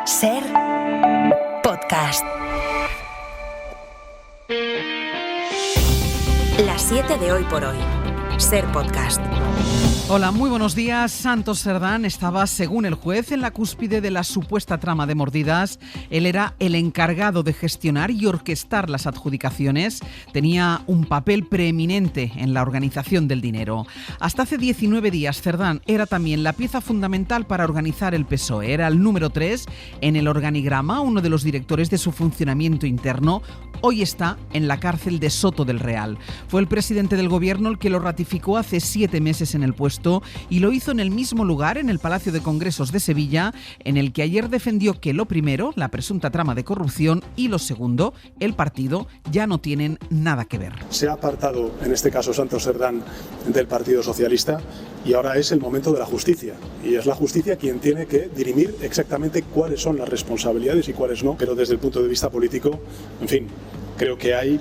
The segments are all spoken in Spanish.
Ser podcast. Las 7 de hoy por hoy. Ser podcast. Hola, muy buenos días. Santos Cerdán estaba, según el juez, en la cúspide de la supuesta trama de mordidas. Él era el encargado de gestionar y orquestar las adjudicaciones. Tenía un papel preeminente en la organización del dinero. Hasta hace 19 días, Cerdán era también la pieza fundamental para organizar el PSOE. Era el número 3 en el organigrama, uno de los directores de su funcionamiento interno. Hoy está en la cárcel de Soto del Real. Fue el presidente del gobierno el que lo ratificó hace 7 meses en el puesto y lo hizo en el mismo lugar, en el Palacio de Congresos de Sevilla, en el que ayer defendió que lo primero, la presunta trama de corrupción, y lo segundo, el partido, ya no tienen nada que ver. Se ha apartado, en este caso Santos Cerdán, del Partido Socialista y ahora es el momento de la justicia. Y es la justicia quien tiene que dirimir exactamente cuáles son las responsabilidades y cuáles no, pero desde el punto de vista político, en fin, creo que hay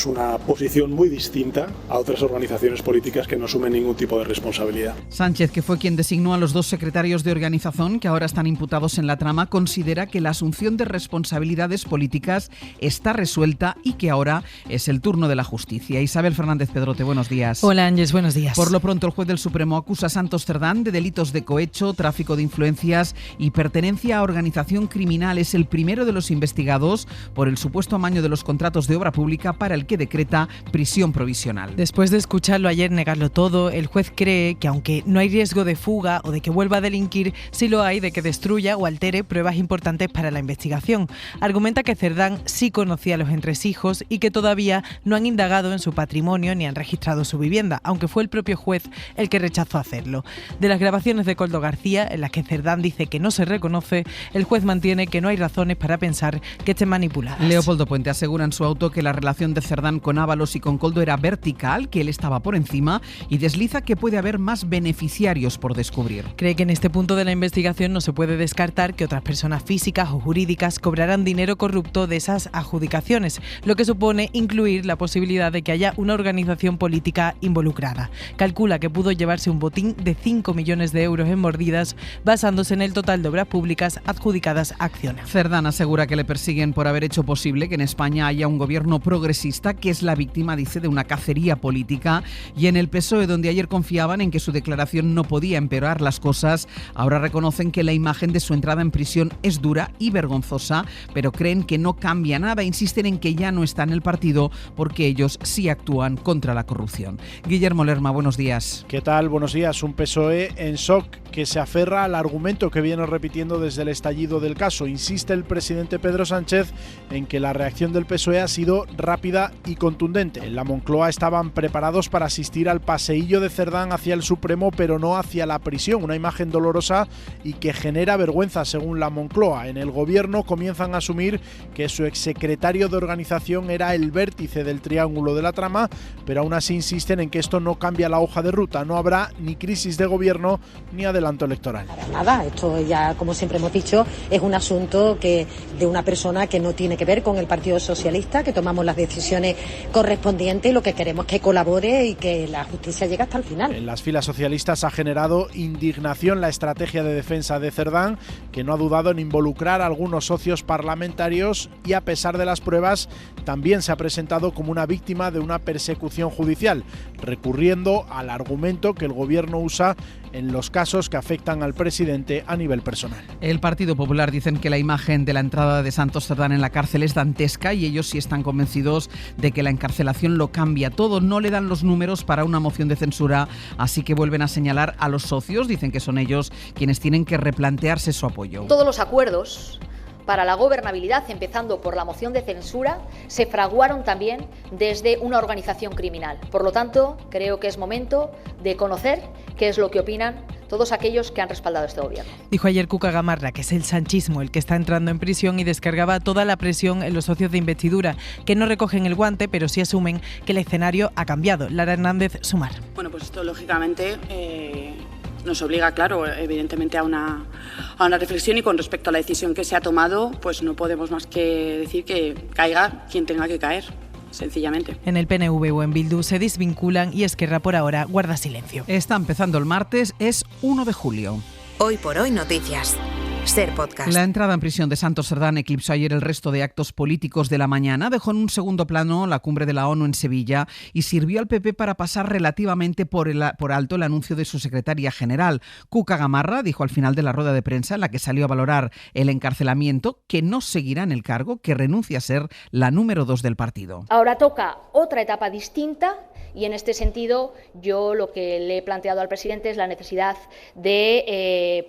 una posición muy distinta a otras organizaciones políticas que no asumen ningún tipo de responsabilidad. Sánchez, que fue quien designó a los 2 secretarios de organización que ahora están imputados en la trama, considera que la asunción de responsabilidades políticas está resuelta y que ahora es el turno de la justicia. Isabel Fernández Pedrote, buenos días. Hola Ángeles, buenos días. Por lo pronto, el juez del Supremo acusa a Santos Cerdán de delitos de cohecho, tráfico de influencias y pertenencia a organización criminal. Es el primero de los investigados por el supuesto amaño de los contratos de obra pública para el que decreta prisión provisional. Después de escucharlo ayer negarlo todo, el juez cree que aunque no hay riesgo de fuga o de que vuelva a delinquir, sí lo hay de que destruya o altere pruebas importantes para la investigación. Argumenta que Cerdán sí conocía a los entresijos y que todavía no han indagado en su patrimonio ni han registrado su vivienda, aunque fue el propio juez el que rechazó hacerlo. De las grabaciones de Koldo García, en las que Cerdán dice que no se reconoce, el juez mantiene que no hay razones para pensar que estén manipuladas. Leopoldo Puente asegura en su auto que la relación de Cerdán con Ábalos y con Koldo era vertical, que él estaba por encima, y desliza que puede haber más beneficiarios por descubrir. Cree que en este punto de la investigación no se puede descartar que otras personas físicas o jurídicas cobrarán dinero corrupto de esas adjudicaciones, lo que supone incluir la posibilidad de que haya una organización política involucrada. Calcula que pudo llevarse un botín de 5 millones de euros en mordidas, basándose en el total de obras públicas adjudicadas a Acciona. Cerdán asegura que le persiguen por haber hecho posible que en España haya un gobierno progresista que es la víctima, dice, de una cacería política, y en el PSOE, donde ayer confiaban en que su declaración no podía empeorar las cosas, ahora reconocen que la imagen de su entrada en prisión es dura y vergonzosa, pero creen que no cambia nada, insisten en que ya no está en el partido porque ellos sí actúan contra la corrupción. Guillermo Lerma, buenos días. ¿Qué tal? Buenos días. Un PSOE en shock que se aferra al argumento que viene repitiendo desde el estallido del caso. Insiste el presidente Pedro Sánchez en que la reacción del PSOE ha sido rápida y contundente. En la Moncloa estaban preparados para asistir al paseillo de Cerdán hacia el Supremo, pero no hacia la prisión. Una imagen dolorosa y que genera vergüenza, según la Moncloa. En el gobierno comienzan a asumir que su exsecretario de organización era el vértice del triángulo de la trama, pero aún así insisten en que esto no cambia la hoja de ruta. No habrá ni crisis de gobierno ni adelanto electoral. Para nada, esto ya, como siempre hemos dicho, es un asunto de una persona que no tiene que ver con el Partido Socialista, que tomamos las decisiones correspondientes y lo que queremos es que colabore y que la justicia llegue hasta el final. En las filas socialistas ha generado indignación la estrategia de defensa de Cerdán, que no ha dudado en involucrar a algunos socios parlamentarios y, a pesar de las pruebas, también se ha presentado como una víctima de una persecución judicial, recurriendo al argumento que el gobierno usa en los casos que afectan al presidente a nivel personal. El Partido Popular dicen que la imagen de la entrada de Santos Cerdán en la cárcel es dantesca y ellos sí están convencidos de que la encarcelación lo cambia todo. No le dan los números para una moción de censura, así que vuelven a señalar a los socios. Dicen que son ellos quienes tienen que replantearse su apoyo. Todos los acuerdos para la gobernabilidad, empezando por la moción de censura, se fraguaron también desde una organización criminal. Por lo tanto, creo que es momento de conocer qué es lo que opinan todos aquellos que han respaldado este gobierno. Dijo ayer Cuca Gamarra que es el sanchismo el que está entrando en prisión y descargaba toda la presión en los socios de investidura, que no recogen el guante, pero sí asumen que el escenario ha cambiado. Lara Hernández, Sumar. Bueno, pues esto lógicamente nos obliga, claro, evidentemente a una reflexión, y con respecto a la decisión que se ha tomado, pues no podemos más que decir que caiga quien tenga que caer. Sencillamente. En el PNV o en Bildu se desvinculan y Esquerra por ahora guarda silencio. Está empezando el martes, es 1 de julio. Hoy por hoy noticias. Ser Podcast. La entrada en prisión de Santos Cerdán eclipsó ayer el resto de actos políticos de la mañana, dejó en un segundo plano la cumbre de la ONU en Sevilla y sirvió al PP para pasar relativamente por alto el anuncio de su secretaria general. Cuca Gamarra dijo al final de la rueda de prensa en la que salió a valorar el encarcelamiento que no seguirá en el cargo, que renuncia a ser la número 2 del partido. Ahora toca otra etapa distinta y en este sentido yo lo que le he planteado al presidente es la necesidad de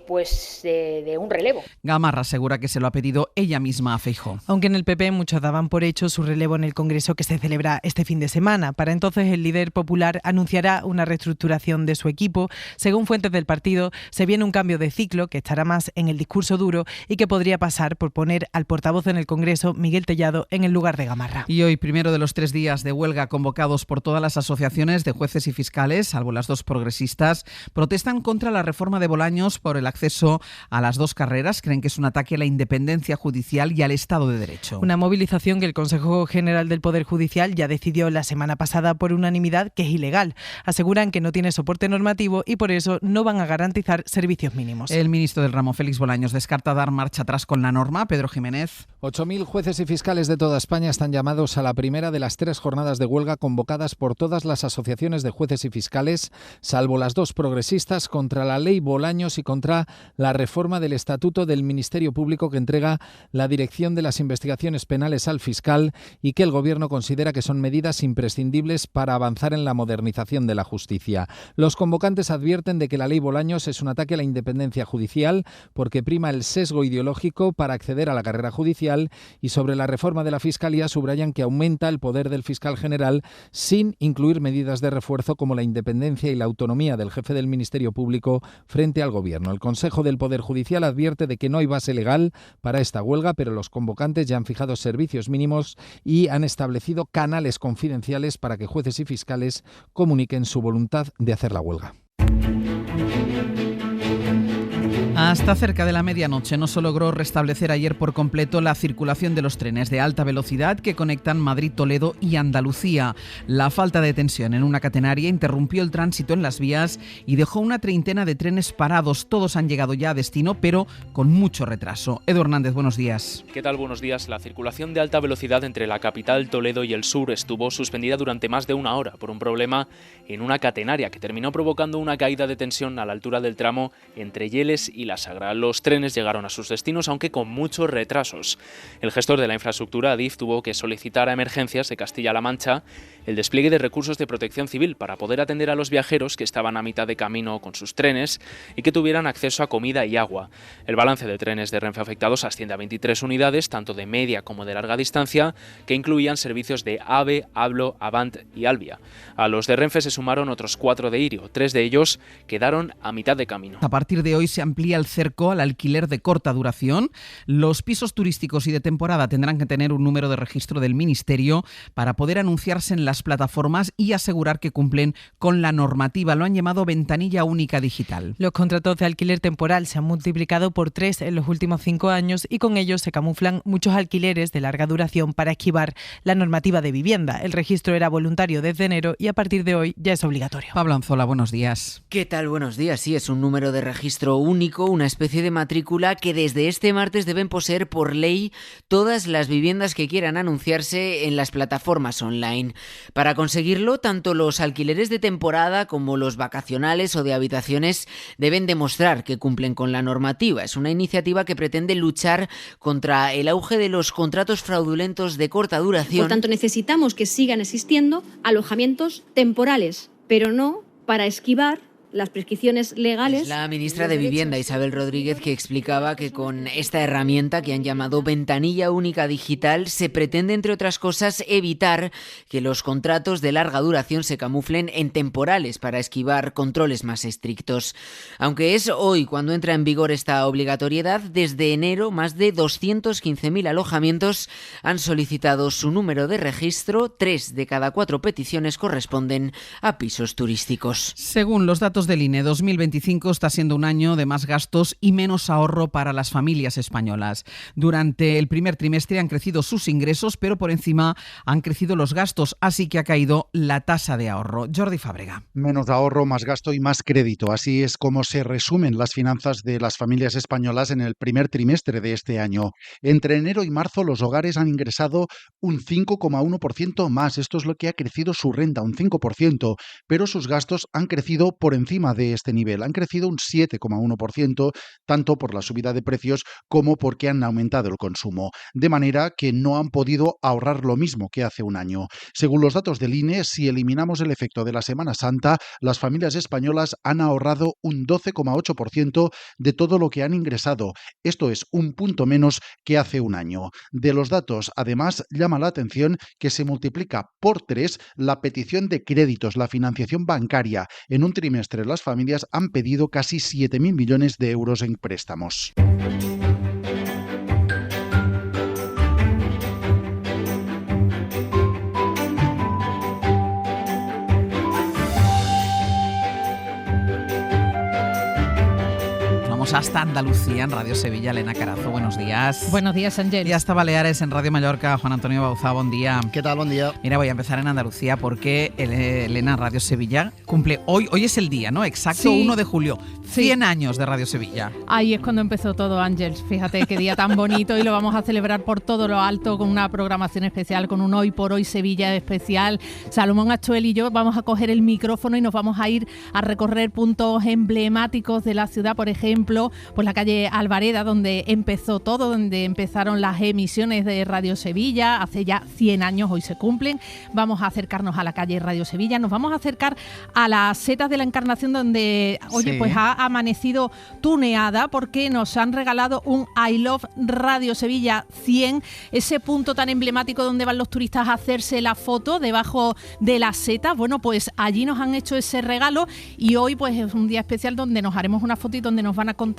un relevo. Gamarra asegura que se lo ha pedido ella misma a Feijóo. Aunque en el PP muchos daban por hecho su relevo en el Congreso que se celebra este fin de semana. Para entonces el líder popular anunciará una reestructuración de su equipo. Según fuentes del partido, se viene un cambio de ciclo que estará más en el discurso duro y que podría pasar por poner al portavoz en el Congreso, Miguel Tellado, en el lugar de Gamarra. Y hoy, primero de los 3 días de huelga convocados por todas las asociaciones de jueces y fiscales, salvo las 2 progresistas, protestan contra la reforma de Bolaños por el acceso a las 2 carreras. Creen que es un ataque a la independencia judicial y al Estado de Derecho. Una movilización que el Consejo General del Poder Judicial ya decidió la semana pasada por unanimidad que es ilegal. Aseguran que no tiene soporte normativo y por eso no van a garantizar servicios mínimos. El ministro del ramo, Félix Bolaños, descarta dar marcha atrás con la norma. Pedro Jiménez. 8.000 jueces y fiscales de toda España están llamados a la primera de las 3 jornadas de huelga convocadas por todas las asociaciones de jueces y fiscales, salvo las 2 progresistas, contra la ley Bolaños y contra la reforma del Estatuto del Ministerio Público que entrega la dirección de las investigaciones penales al fiscal y que el Gobierno considera que son medidas imprescindibles para avanzar en la modernización de la justicia. Los convocantes advierten de que la ley Bolaños es un ataque a la independencia judicial porque prima el sesgo ideológico para acceder a la carrera judicial, y sobre la reforma de la Fiscalía subrayan que aumenta el poder del fiscal general sin incluir medidas de refuerzo como la independencia y la autonomía del jefe del Ministerio Público frente al Gobierno. El Consejo del Poder Judicial advierte de que no hay base legal para esta huelga, pero los convocantes ya han fijado servicios mínimos y han establecido canales confidenciales para que jueces y fiscales comuniquen su voluntad de hacer la huelga. Hasta cerca de la medianoche no se logró restablecer ayer por completo la circulación de los trenes de alta velocidad que conectan Madrid, Toledo y Andalucía. La falta de tensión en una catenaria interrumpió el tránsito en las vías y dejó una treintena de trenes parados. Todos han llegado ya a destino, pero con mucho retraso. Edu Hernández, buenos días. ¿Qué tal? Buenos días. La circulación de alta velocidad entre la capital, Toledo y el sur estuvo suspendida durante más de 1 hora por un problema en una catenaria que terminó provocando una caída de tensión a la altura del tramo entre Yeles y La Sagra. Los trenes llegaron a sus destinos, aunque con muchos retrasos. El gestor de la infraestructura, Adif, tuvo que solicitar a Emergencias de Castilla-La Mancha el despliegue de recursos de protección civil para poder atender a los viajeros que estaban a mitad de camino con sus trenes y que tuvieran acceso a comida y agua. El balance de trenes de Renfe afectados asciende a 23 unidades, tanto de media como de larga distancia, que incluían servicios de AVE, Hablo, Avant y Albia. A los de Renfe se sumaron otros 4 de Irio. 3 de ellos quedaron a mitad de camino. A partir de hoy se amplía el cerco al alquiler de corta duración. Los pisos turísticos y de temporada tendrán que tener un número de registro del Ministerio para poder anunciarse en las plataformas y asegurar que cumplen con la normativa. Lo han llamado ventanilla única digital. Los contratos de alquiler temporal se han multiplicado por 3 en los últimos 5 años y con ellos se camuflan muchos alquileres de larga duración para esquivar la normativa de vivienda. El registro era voluntario desde enero y a partir de hoy ya es obligatorio. Pablo Anzola, buenos días. ¿Qué tal? Buenos días. Sí, es un número de registro único, una especie de matrícula que desde este martes deben poseer por ley todas las viviendas que quieran anunciarse en las plataformas online. Para conseguirlo, tanto los alquileres de temporada como los vacacionales o de habitaciones deben demostrar que cumplen con la normativa. Es una iniciativa que pretende luchar contra el auge de los contratos fraudulentos de corta duración. Por tanto, necesitamos que sigan existiendo alojamientos temporales, pero no para esquivar las prescripciones legales. Es la ministra de Vivienda, Isabel Rodríguez, que explicaba que con esta herramienta que han llamado ventanilla única digital se pretende, entre otras cosas, evitar que los contratos de larga duración se camuflen en temporales para esquivar controles más estrictos. Aunque es hoy cuando entra en vigor esta obligatoriedad, desde enero más de 215.000 alojamientos han solicitado su número de registro. 3 de cada 4 peticiones corresponden a pisos turísticos. Según los datos datos del INE. 2025 está siendo un año de más gastos y menos ahorro para las familias españolas. Durante el primer trimestre han crecido sus ingresos, pero por encima han crecido los gastos, así que ha caído la tasa de ahorro. Jordi Fábrega. Menos ahorro, más gasto y más crédito. Así es como se resumen las finanzas de las familias españolas en el primer trimestre de este año. Entre enero y marzo los hogares han ingresado un 5,1% más. Esto es lo que ha crecido su renta, un 5%, pero sus gastos han crecido por encima de este nivel. Han crecido un 7,1%, tanto por la subida de precios como porque han aumentado el consumo, de manera que no han podido ahorrar lo mismo que hace un año. Según los datos del INE, si eliminamos el efecto de la Semana Santa, las familias españolas han ahorrado un 12,8% de todo lo que han ingresado. Esto es un punto menos que hace un año. De los datos, además, llama la atención que se multiplica por 3 la petición de créditos, la financiación bancaria. En un trimestre las familias han pedido casi 7.000 millones de euros en préstamos. Hasta Andalucía en Radio Sevilla. Elena Carazo, buenos días. Buenos días, Ángel. Y hasta Baleares en Radio Mallorca. Juan Antonio Bauzá, buen día. ¿Qué tal? Buen día. Mira, voy a empezar en Andalucía porque Elena, Radio Sevilla cumple hoy es el día, ¿no? Exacto, Sí. 1 de julio. 100 años de Radio Sevilla. Ahí es cuando empezó todo, Ángel. Fíjate qué día tan bonito y lo vamos a celebrar por todo lo alto con una programación especial, con un Hoy por Hoy Sevilla especial. Salomón Achuel y yo vamos a coger el micrófono y nos vamos a ir a recorrer puntos emblemáticos de la ciudad, por ejemplo, pues la calle Alvareda, donde empezó todo, donde empezaron las emisiones de Radio Sevilla, hace ya 100 años, hoy se cumplen. Vamos a acercarnos a la calle Radio Sevilla, nos vamos a acercar a las setas de la Encarnación, donde, oye, pues ha amanecido tuneada, porque nos han regalado un I Love Radio Sevilla 100, ese punto tan emblemático donde van los turistas a hacerse la foto debajo de las setas. Bueno, pues allí nos han hecho ese regalo y hoy pues es un día especial donde nos haremos una foto y donde nos van a contar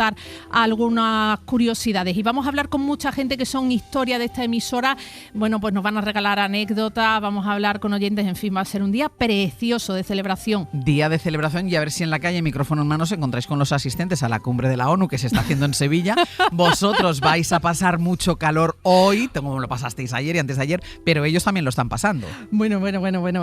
algunas curiosidades y vamos a hablar con mucha gente que son historia de esta emisora. Bueno, pues nos van a regalar anécdotas, vamos a hablar con oyentes, en fin, va a ser un día precioso de celebración. Día de celebración y a ver si en la calle, micrófono en mano, os encontráis con los asistentes a la cumbre de la ONU que se está haciendo en Sevilla. Vosotros vais a pasar mucho calor hoy, como lo pasasteis ayer y antes de ayer, pero ellos también lo están pasando. Bueno,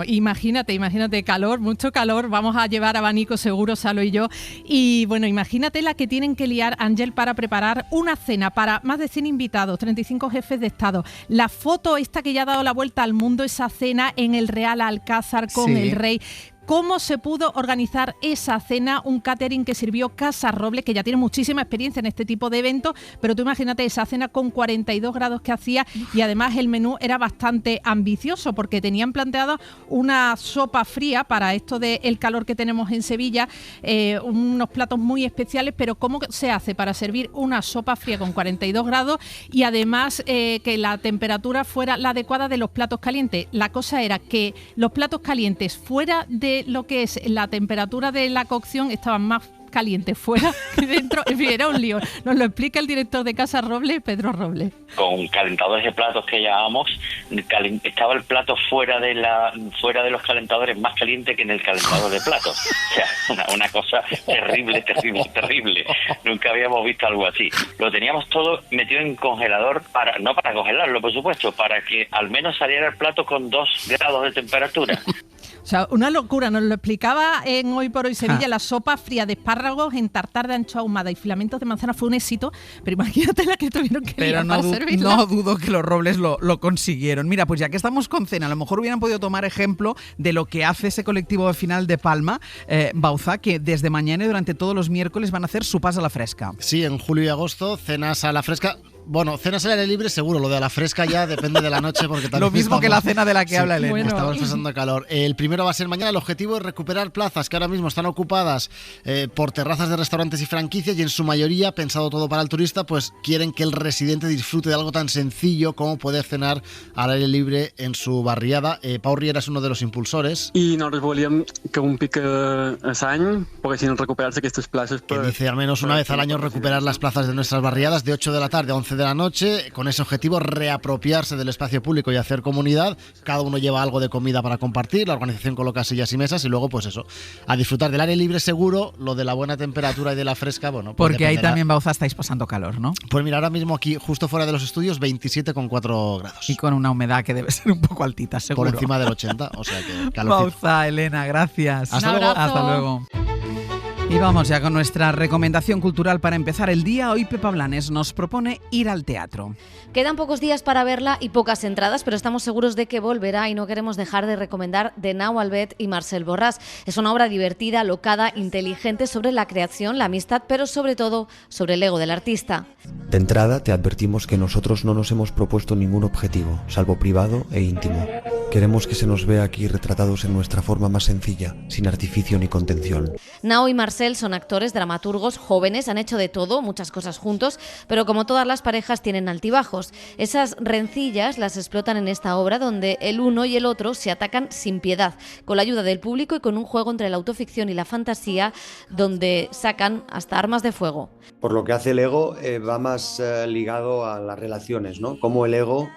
imagínate calor, mucho calor, vamos a llevar abanico seguro, Salo y yo, y bueno, imagínate la que tienen que liar, Ángel, para preparar una cena para más de 100 invitados, 35 jefes de Estado. La foto esta que ya ha dado la vuelta al mundo, esa cena en el Real Alcázar con el rey. ¿Cómo se pudo organizar esa cena? Un catering que sirvió Casa Robles, que ya tiene muchísima experiencia en este tipo de eventos, pero tú imagínate esa cena con 42 grados que hacía y además el menú era bastante ambicioso porque tenían planteado una sopa fría para esto del calor que tenemos en Sevilla, unos platos muy especiales, pero ¿cómo se hace para servir una sopa fría con 42 grados y además que la temperatura fuera la adecuada de los platos calientes? La cosa era que los platos calientes fuera de lo que es la temperatura de la cocción estaban más caliente fuera que dentro. En fin, era un lío. Nos lo explica el director de Casa Robles, Pedro Robles. Con calentadores de platos que llamamos, estaba el plato fuera de los calentadores más caliente que en el calentador de platos. O sea, una cosa terrible. Nunca habíamos visto algo así. Lo teníamos todo metido en congelador, no para congelarlo, por supuesto, para que al menos saliera el plato con 2 grados de temperatura. O sea, una locura. Nos lo explicaba en Hoy por Hoy Sevilla. La sopa fría de espárragos en tartar de anchoa ahumada y filamentos de manzana fue un éxito, pero imagínate la que tuvieron que liar para servirla. No dudo que los Robles lo consiguieron. Mira, pues ya que estamos con cena, a lo mejor hubieran podido tomar ejemplo de lo que hace ese colectivo de Final de Palma, Bauzá, que desde mañana y durante todos los miércoles van a hacer sopas a la fresca. Sí, en julio y agosto, cenas a la fresca. Bueno, cenas al aire libre seguro, lo de la fresca ya depende de la noche porque también lo mismo que la cena de la que habla Elena. Bueno, estamos pasando calor. El primero va a ser mañana. El objetivo es recuperar plazas que ahora mismo están ocupadas por terrazas de restaurantes y franquicias y en su mayoría, pensado todo para el turista, pues quieren que el residente disfrute de algo tan sencillo como poder cenar al aire libre en su barriada. Pau Riera es uno de los impulsores. I nosaltres volíem que un pic l'any poguessin recuperar-se aquestes places. Que dice al menos una vez al año recuperar las plazas de nuestras barriadas de 8 de la tarde a 11 de la noche, con ese objetivo reapropiarse del espacio público y hacer comunidad. Cada uno lleva algo de comida para compartir, la organización coloca sillas y mesas y luego pues eso, a disfrutar del aire libre seguro, lo de la buena temperatura y de la fresca, bueno. Pues porque ahí también, Bauza, estáis pasando calor, ¿no? Pues mira, ahora mismo aquí, justo fuera de los estudios, 27,4 grados. Y con una humedad que debe ser un poco altita, seguro. Por encima del 80, o sea que calorcito. Bauza, Elena, gracias. Hasta luego. Hasta luego. Y vamos ya con nuestra recomendación cultural para empezar el día. Hoy Pepa Blanes nos propone ir al teatro. Quedan pocos días para verla y pocas entradas, pero estamos seguros de que volverá y no queremos dejar de recomendar de Nau Albet y Marcel Borràs. Es una obra divertida, locada, inteligente sobre la creación, la amistad, pero sobre todo sobre el ego del artista. De entrada te advertimos que nosotros no nos hemos propuesto ningún objetivo, salvo privado e íntimo. Queremos que se nos vea aquí retratados en nuestra forma más sencilla, sin artificio ni contención. Nau y Marcel son actores, dramaturgos, jóvenes, han hecho de todo, muchas cosas juntos, pero como todas las parejas tienen altibajos. Esas rencillas las explotan en esta obra donde el uno y el otro se atacan sin piedad, con la ayuda del público y con un juego entre la autoficción y la fantasía donde sacan hasta armas de fuego. Por lo que hace el ego, va más ligado a las relaciones, ¿no? Cómo el ego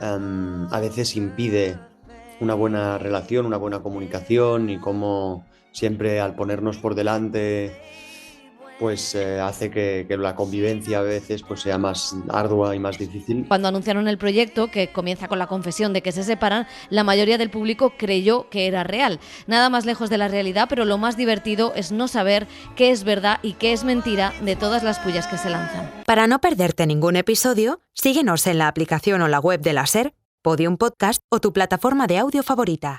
a veces impide una buena relación, una buena comunicación y cómo siempre al ponernos por delante pues hace que la convivencia a veces pues sea más ardua y más difícil. Cuando anunciaron el proyecto, que comienza con la confesión de que se separan, la mayoría del público creyó que era real. Nada más lejos de la realidad, pero lo más divertido es no saber qué es verdad y qué es mentira de todas las pullas que se lanzan. Para no perderte ningún episodio, síguenos en la aplicación o la web de la SER, Podium Podcast o tu plataforma de audio favorita.